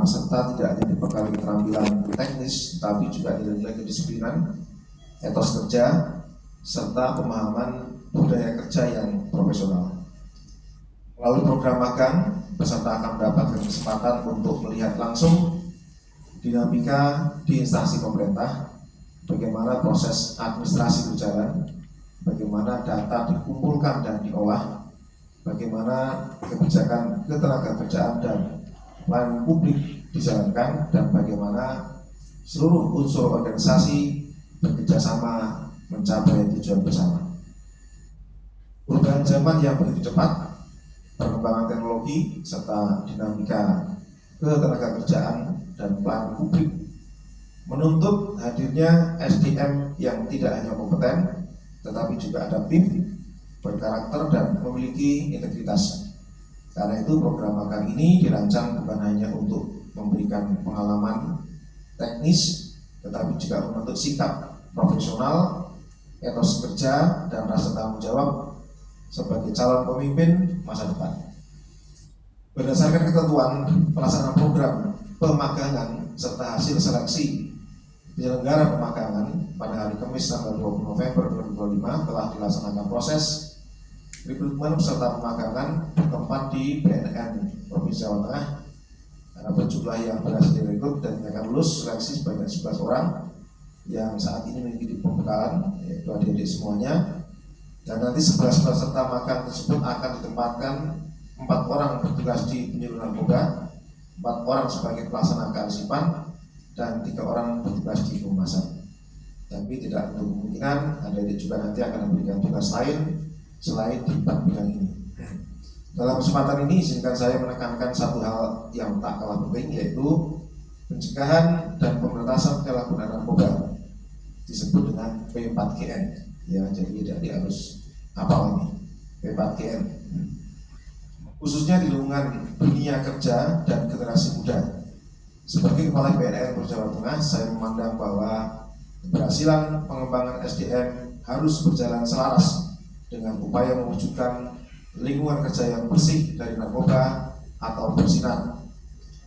peserta tidak hanya dibekali keterampilan teknis, tapi juga nilai-nilai kedisiplinan, etos kerja, serta pemahaman budaya kerja yang profesional. Melalui program magang, peserta akan mendapatkan kesempatan untuk melihat langsung dinamika di instansi pemerintah, bagaimana proses administrasi berjalan, bagaimana data dikumpulkan dan diolah, bagaimana kebijakan ketenagakerjaan dan pelayanan publik dijalankan, dan bagaimana seluruh unsur organisasi bekerjasama mencapai tujuan bersama. Perubahan zaman yang begitu cepat, perkembangan teknologi, serta dinamika ketenagakerjaan dan pelayanan publik menuntut hadirnya SDM yang tidak hanya kompeten, tetapi juga adaptif, berkarakter, dan memiliki integritas. Karena itu program magang ini dirancang bukan hanya untuk memberikan pengalaman teknis, tetapi juga membentuk sikap profesional, etos kerja, dan rasa tanggung jawab sebagai calon pemimpin masa depan. Berdasarkan ketentuan pelaksanaan program pemagangan serta hasil seleksi penyelenggara pemagangan pada hari Kamis tanggal 20 November 2025 telah dilaksanakan proses rekrutmen peserta pemagangan bertempat di BNN Provinsi Jawa Tengah. Karena berjumlah yang berhasil direkrut dan akan lulus seleksi sebanyak 11 orang yang saat ini mengikuti pembekalan, yaitu adik-adik semuanya. Dan nanti 11 peserta magang tersebut akan ditempatkan 4 orang bertugas di penyuluh narkoba, 4 orang sebagai pelaksana kearsipan, dan 3 orang bertugas di perumahan. Tapi tidak untuk kemungkinan adik-adik juga nanti akan memberikan tugas lain selain di 4 bidang ini. Dalam kesempatan ini izinkan saya menekankan satu hal yang tak kalah penting, yaitu pencegahan dan pemberantasan penyalahgunaan narkoba, disebut dengan P4GN. Ya, jadi adik-adik harus hafal ini P4GN. Khususnya di lingkungan dunia kerja dan generasi muda. Sebagai Kepala BNN Jawa Tengah, saya memandang bahwa keberhasilan pengembangan SDM harus berjalan selaras dengan upaya mewujudkan lingkungan kerja yang bersih dari narkoba atau bersinar.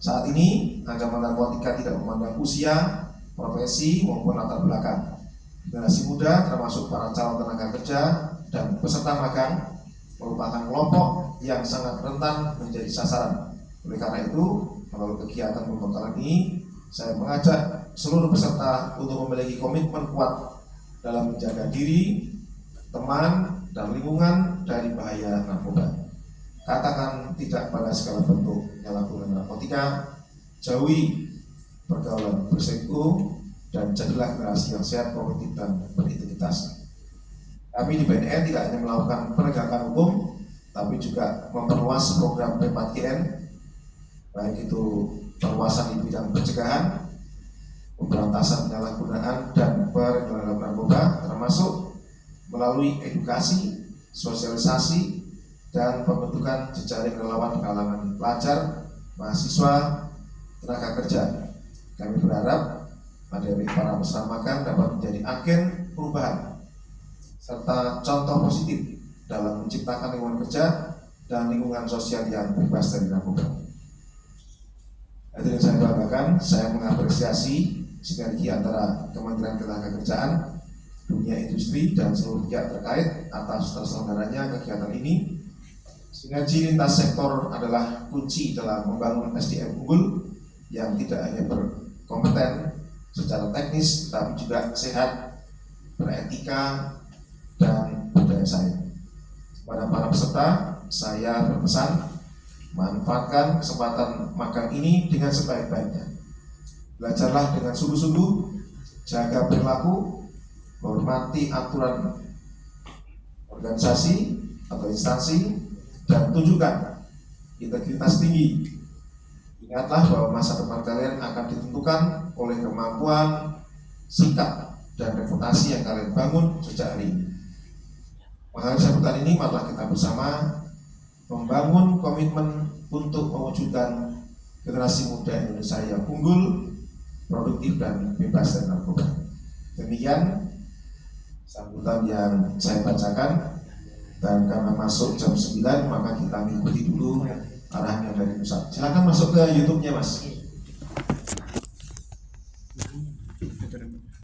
Saat ini, ancaman narkotika tidak memandang usia, profesi, maupun latar belakang. Generasi muda, termasuk para calon tenaga kerja dan peserta magang, merupakan kelompok yang sangat rentan menjadi sasaran. Oleh karena itu, melalui kegiatan pembekalan ini, saya mengajak seluruh peserta untuk memiliki komitmen kuat dalam menjaga diri, teman, dan lingkungan dari bahaya narkoba. Katakan tidak pada segala bentuk penyalahgunaan narkotika, jauhi pergaulan berisiko, dan jadilah generasi yang sehat, produktif, dan berintegritas. Kami di BNN tidak hanya melakukan penegakan hukum, tapi juga memperluas program P4GN, baik itu perluasan di bidang pencegahan, pemberantasan penyalahgunaan, dan peredaran narkoba, termasuk melalui edukasi, sosialisasi, dan pembentukan jejaring relawan di kalangan pelajar, mahasiswa, tenaga kerja. Kami berharap adik-adik para peserta magang dapat menjadi agen perubahan serta contoh positif dalam menciptakan lingkungan kerja dan lingkungan sosial yang bebas dari narkoba. Hadirin saya banggakan, saya mengapresiasi sinergi antara Kementerian Ketenagakerjaan, dunia industri, dan seluruh pihak terkait atas terselenggaranya kegiatan ini. Sinergi lintas sektor adalah kunci dalam membangun SDM unggul yang tidak hanya berkompeten secara teknis, tetapi juga sehat, beretika, dan berdaya saing. Pada para peserta, saya berpesan manfaatkan kesempatan magang ini dengan sebaik-baiknya. Belajarlah dengan sungguh-sungguh, jaga perilaku, hormati aturan organisasi atau instansi, dan tunjukkan integritas tinggi. Ingatlah bahwa masa depan kalian akan ditentukan oleh kemampuan, sikap, dan reputasi yang kalian bangun sejak hari ini. Maka sambutan ini marilah kita bersama membangun komitmen untuk mewujudkan generasi muda Indonesia yang unggul, produktif, dan bebas dari narkoba. Demikian sambutan yang saya bacakan, dan karena masuk jam 9 maka kita mengikuti dulu arahannya dari pusat. Silakan masuk ke YouTube-nya, Mas. Itu